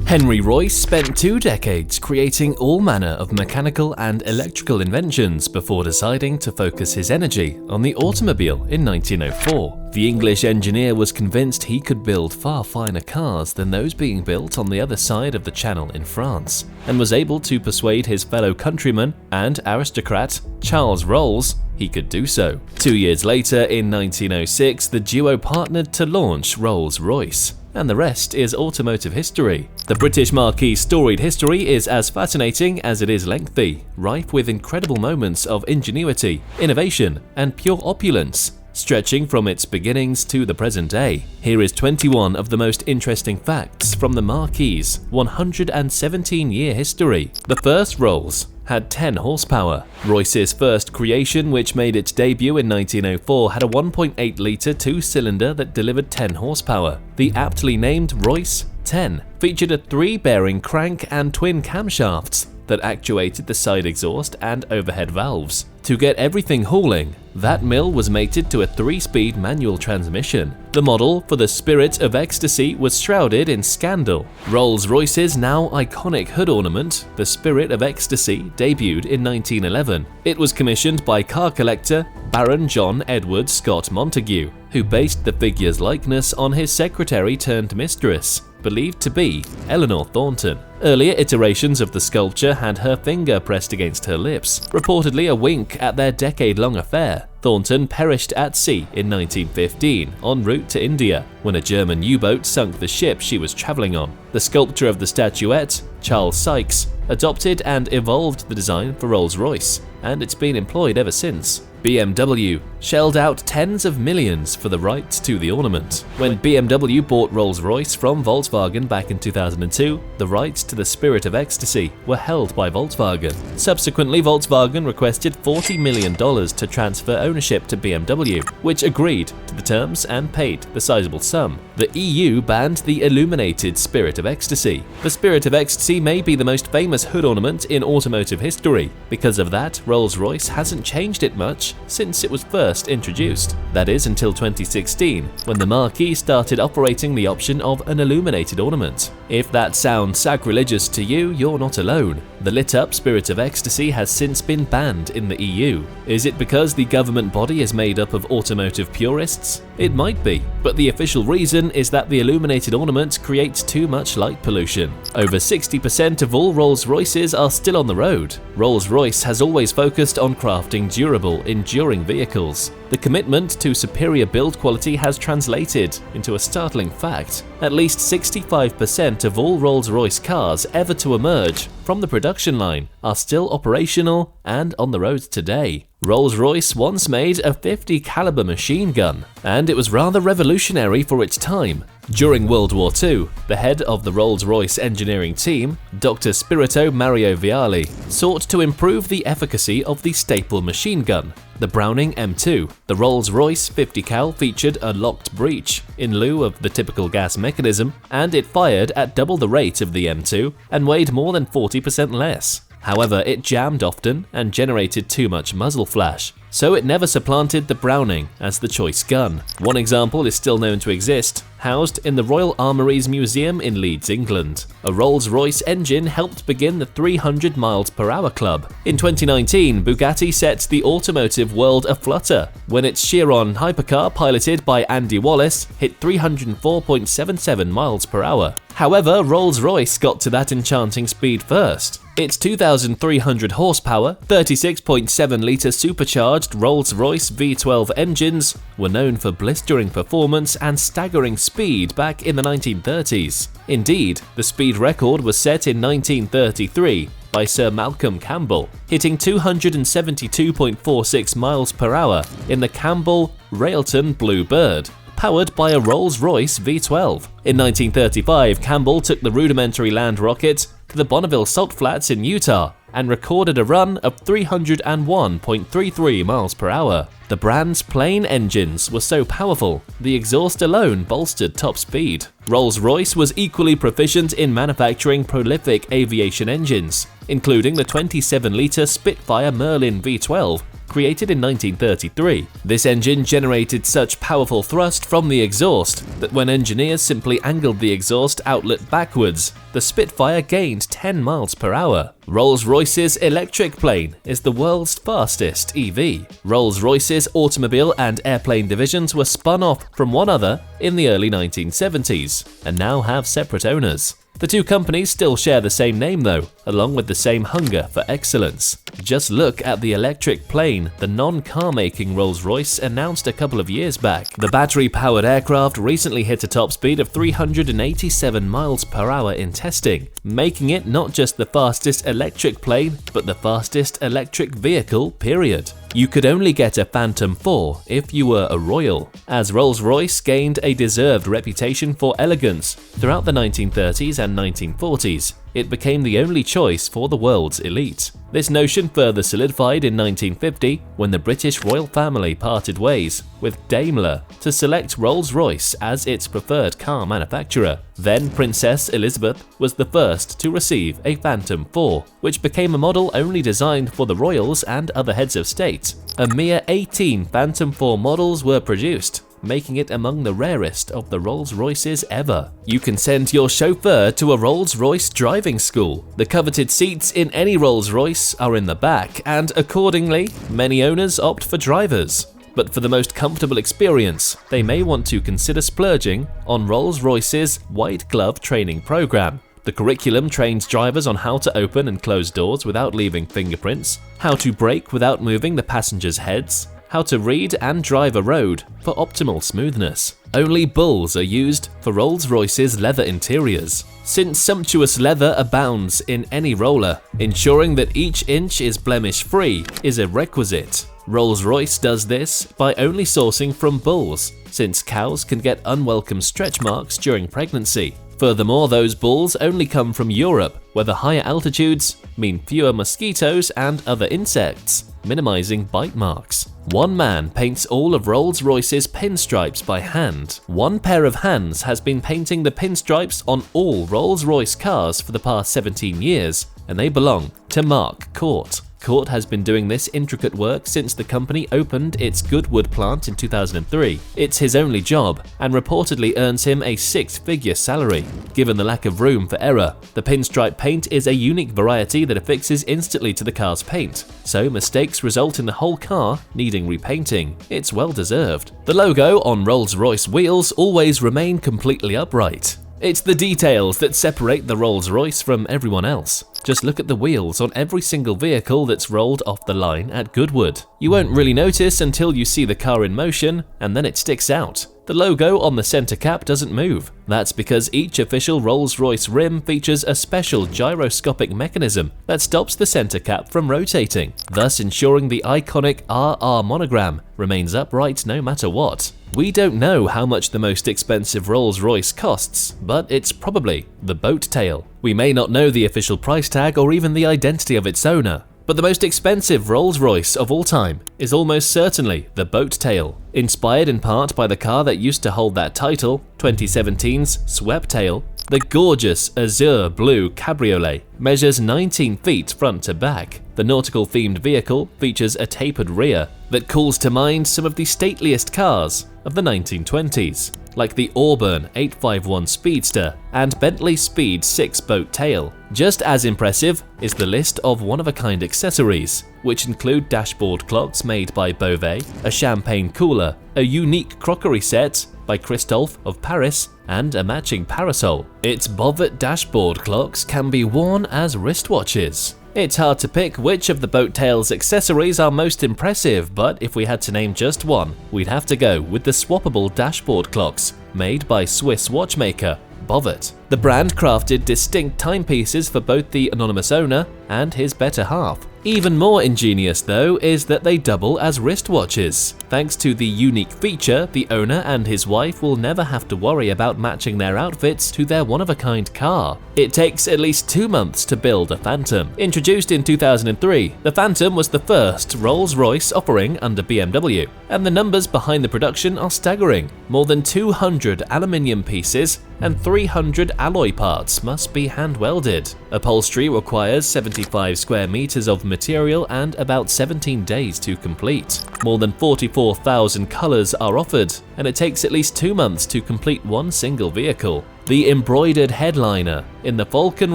Henry Royce spent 2 decades creating all manner of mechanical and electrical inventions before deciding to focus his energy on the automobile in 1904. The English engineer was convinced he could build far finer cars than those being built on the other side of the Channel in France, and was able to persuade his fellow countryman and aristocrat, Charles Rolls, he could do so. 2 years later, in 1906, the duo partnered to launch Rolls-Royce. And the rest is automotive history. The British marque's storied history is as fascinating as it is lengthy, rife with incredible moments of ingenuity, innovation, and pure opulence, stretching from its beginnings to the present day. Here is 21 of the most interesting facts from the marque's 117-year history. The first Rolls had 10 horsepower. Royce's first creation, which made its debut in 1904, had a 1.8-litre 2-cylinder that delivered 10 horsepower. The aptly named Royce 10 featured a 3-bearing crank and twin camshafts that actuated the side exhaust and overhead valves. To get everything hauling, that mill was mated to a 3-speed manual transmission. The model for the Spirit of Ecstasy was shrouded in scandal. Rolls-Royce's now iconic hood ornament, the Spirit of Ecstasy, debuted in 1911. It was commissioned by car collector Baron John Edward Scott Montague, who based the figure's likeness on his secretary-turned-mistress, believed to be Eleanor Thornton. Earlier iterations of the sculpture had her finger pressed against her lips, reportedly a wink at their decade-long affair. Thornton perished at sea in 1915 en route to India when a German U-boat sunk the ship she was traveling on. The sculptor of the statuette, Charles Sykes, adopted and evolved the design for Rolls-Royce, and it's been employed ever since. BMW shelled out tens of millions for the rights to the ornament. When BMW bought Rolls-Royce from Volkswagen back in 2002, the rights to the Spirit of Ecstasy were held by Volkswagen. Subsequently, Volkswagen requested $40 million to transfer ownership to BMW, which agreed to the terms and paid the sizable sum. The EU banned the illuminated Spirit of Ecstasy. The Spirit of Ecstasy may be the most famous hood ornament in automotive history. Because of that, Rolls-Royce hasn't changed it much since it was first introduced. That is until 2016, when the marquee started operating the option of an illuminated ornament. If that sounds sacrilegious to you, you're not alone. The lit-up Spirit of Ecstasy has since been banned in the EU. Is it because the government body is made up of automotive purists? It might be, but the official reason is that the illuminated ornament creates too much light pollution. Over 60% of all Rolls-Royces are still on the road. Rolls-Royce has always focused on crafting durable, enduring vehicles. The commitment to superior build quality has translated into a startling fact. At least 65% of all Rolls-Royce cars ever to emerge from the production line are still operational and on the road today. Rolls-Royce once made a .50 caliber machine gun, and it was rather revolutionary for its time. During World War II, the head of the Rolls-Royce engineering team, Dr. Spirito Mario Vialli, sought to improve the efficacy of the staple machine gun, the Browning M2. The Rolls-Royce 50 cal featured a locked breech in lieu of the typical gas mechanism, and it fired at double the rate of the M2 and weighed more than 40% less. However, it jammed often and generated too much muzzle flash, so it never supplanted the Browning as the choice gun. One example is still known to exist, housed in the Royal Armouries Museum in Leeds, England. A Rolls-Royce engine helped begin the 300 miles per hour club. In 2019, Bugatti set the automotive world aflutter when its Chiron hypercar, piloted by Andy Wallace, hit 304.77 miles per hour. However, Rolls-Royce got to that enchanting speed first. Its 2,300 horsepower, 36.7-litre supercharged Rolls-Royce V12 engines were known for blistering performance and staggering speed back in the 1930s. Indeed, the speed record was set in 1933 by Sir Malcolm Campbell, hitting 272.46 miles per hour in the Campbell Railton Blue Bird, powered by a Rolls-Royce V12. In 1935, Campbell took the rudimentary land rocket to the Bonneville Salt Flats in Utah and recorded a run of 301.33 miles per hour. The brand's plain engines were so powerful, the exhaust alone bolstered top speed. Rolls-Royce was equally proficient in manufacturing prolific aviation engines, including the 27-litre Spitfire Merlin V12 created in 1933. This engine generated such powerful thrust from the exhaust that when engineers simply angled the exhaust outlet backwards, the Spitfire gained 10 miles per hour. Rolls-Royce's electric plane is the world's fastest EV. Rolls-Royce's automobile and airplane divisions were spun off from one another in the early 1970s and now have separate owners. The two companies still share the same name though, along with the same hunger for excellence. Just look at the electric plane the non-car making Rolls-Royce announced a couple of years back. The battery-powered aircraft recently hit a top speed of 387 miles per hour in testing, making it not just the fastest electric plane, but the fastest electric vehicle, period. You could only get a Phantom 4 if you were a royal, as Rolls-Royce gained a deserved reputation for elegance throughout the 1930s and 1940s. It became the only choice for the world's elite. This notion further solidified in 1950 when the British royal family parted ways with Daimler to select Rolls-Royce as its preferred car manufacturer. Then Princess Elizabeth was the first to receive a Phantom 4, which became a model only designed for the royals and other heads of state. A mere 18 Phantom 4 models were produced, making it among the rarest of the Rolls-Royces ever. You can send your chauffeur to a Rolls-Royce driving school. The coveted seats in any Rolls-Royce are in the back, and accordingly, many owners opt for drivers. But for the most comfortable experience, they may want to consider splurging on Rolls-Royce's White Glove Training Program. The curriculum trains drivers on how to open and close doors without leaving fingerprints, how to brake without moving the passengers' heads, how to read and drive a road for optimal smoothness. Only bulls are used for Rolls-Royce's leather interiors. Since sumptuous leather abounds in any roller, ensuring that each inch is blemish-free is a requisite. Rolls-Royce does this by only sourcing from bulls, since cows can get unwelcome stretch marks during pregnancy. Furthermore, those bulls only come from Europe, where the higher altitudes mean fewer mosquitoes and other insects, minimizing bite marks. One man paints all of Rolls-Royce's pinstripes by hand. One pair of hands has been painting the pinstripes on all Rolls-Royce cars for the past 17 years, and they belong to Mark Court. Court has been doing this intricate work since the company opened its Goodwood plant in 2003. It's his only job, and reportedly earns him a six-figure salary. Given the lack of room for error, the pinstripe paint is a unique variety that affixes instantly to the car's paint, so mistakes result in the whole car needing repainting. It's well deserved. The logo on Rolls-Royce wheels always remain completely upright. It's the details that separate the Rolls-Royce from everyone else. Just look at the wheels on every single vehicle that's rolled off the line at Goodwood. You won't really notice until you see the car in motion, and then it sticks out. The logo on the center cap doesn't move. That's because each official Rolls-Royce rim features a special gyroscopic mechanism that stops the center cap from rotating, thus ensuring the iconic RR monogram remains upright no matter what. We don't know how much the most expensive Rolls-Royce costs, but it's probably the boat tail. We may not know the official price tag or even the identity of its owner, but the most expensive Rolls-Royce of all time is almost certainly the boat tail. Inspired in part by the car that used to hold that title, 2017's Swept Tail, the gorgeous azure blue cabriolet measures 19 feet front to back. The nautical-themed vehicle features a tapered rear that calls to mind some of the stateliest cars of the 1920s, like the Auburn 851 Speedster and Bentley Speed 6 boat tail. Just as impressive is the list of one-of-a-kind accessories, which include dashboard clocks made by Beauvais, a champagne cooler, a unique crockery set by Christophe of Paris, and a matching parasol. Its Bovet dashboard clocks can be worn as wristwatches. It's hard to pick which of the boat tail's accessories are most impressive, but if we had to name just one, we'd have to go with the swappable dashboard clocks, made by Swiss watchmaker Bovet. The brand crafted distinct timepieces for both the anonymous owner and his better half. Even more ingenious though is that they double as wristwatches. Thanks to the unique feature, the owner and his wife will never have to worry about matching their outfits to their one-of-a-kind car. It takes at least 2 months to build a Phantom. Introduced in 2003, the Phantom was the first Rolls-Royce offering under BMW, and the numbers behind the production are staggering. More than 200 aluminium pieces and 300 alloy parts must be hand-welded. Upholstery requires 75 square meters of material and about 17 days to complete. More than 44,000 colors are offered, and it takes at least 2 months to complete one single vehicle. The embroidered headliner in the Falcon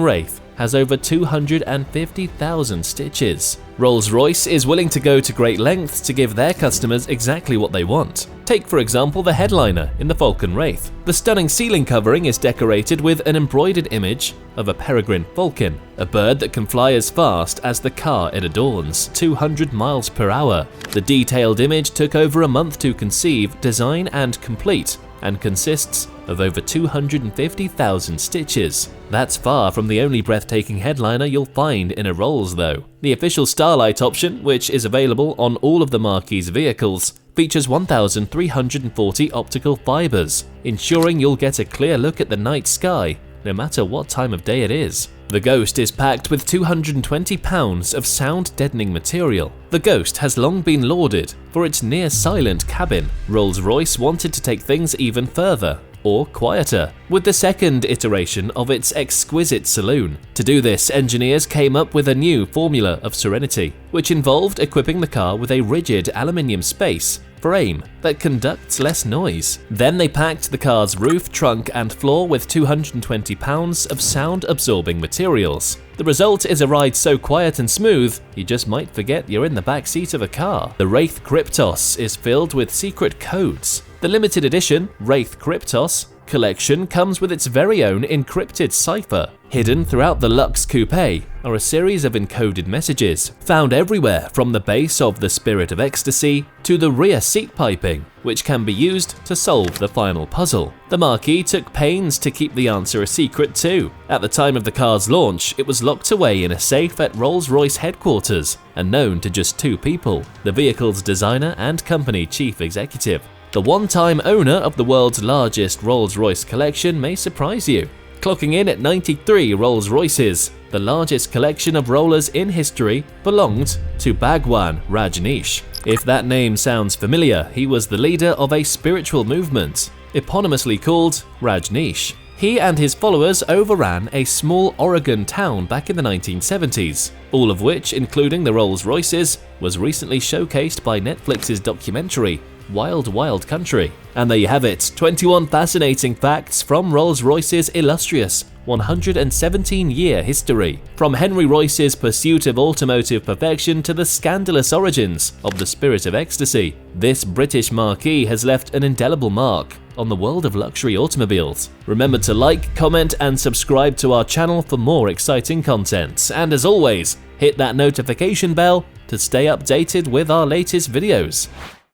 Wraith has over 250,000 stitches. Rolls-Royce is willing to go to great lengths to give their customers exactly what they want. Take for example the headliner in the Falcon Wraith. The stunning ceiling covering is decorated with an embroidered image of a peregrine falcon, a bird that can fly as fast as the car it adorns, 200 miles per hour. The detailed image took over a month to conceive, design and complete, and consists of over 250,000 stitches. That's far from the only breathtaking headliner you'll find in a Rolls though. The official Starlight option, which is available on all of the marquee's vehicles, features 1,340 optical fibers, ensuring you'll get a clear look at the night sky, no matter what time of day it is. The Ghost is packed with 220 pounds of sound-deadening material. The Ghost has long been lauded for its near-silent cabin. Rolls-Royce wanted to take things even further, or quieter, with the second iteration of its exquisite saloon. To do this, engineers came up with a new formula of serenity, which involved equipping the car with a rigid aluminium space frame that conducts less noise. Then they packed the car's roof, trunk and floor with 220 pounds of sound-absorbing materials. The result is a ride so quiet and smooth, you just might forget you're in the back seat of a car. The Wraith Kryptos is filled with secret codes. The limited edition Wraith Kryptos collection comes with its very own encrypted cipher. Hidden throughout the Luxe Coupe are a series of encoded messages, found everywhere from the base of the Spirit of Ecstasy to the rear seat piping, which can be used to solve the final puzzle. The marquee took pains to keep the answer a secret too. At the time of the car's launch, it was locked away in a safe at Rolls-Royce headquarters and known to just 2 people, the vehicle's designer and company chief executive. The one-time owner of the world's largest Rolls-Royce collection may surprise you, clocking in at 93 Rolls-Royces. The largest collection of rollers in history belonged to Bhagwan Rajneesh. If that name sounds familiar, he was the leader of a spiritual movement, eponymously called Rajneesh. He and his followers overran a small Oregon town back in the 1970s, all of which, including the Rolls-Royces, was recently showcased by Netflix's documentary Wild Wild Country. And there you have it, 21 fascinating facts from Rolls-Royce's illustrious 117-year history. From Henry Royce's pursuit of automotive perfection to the scandalous origins of the Spirit of Ecstasy, this British marquee has left an indelible mark on the world of luxury automobiles. Remember to like, comment and subscribe to our channel for more exciting content. And as always, hit that notification bell to stay updated with our latest videos.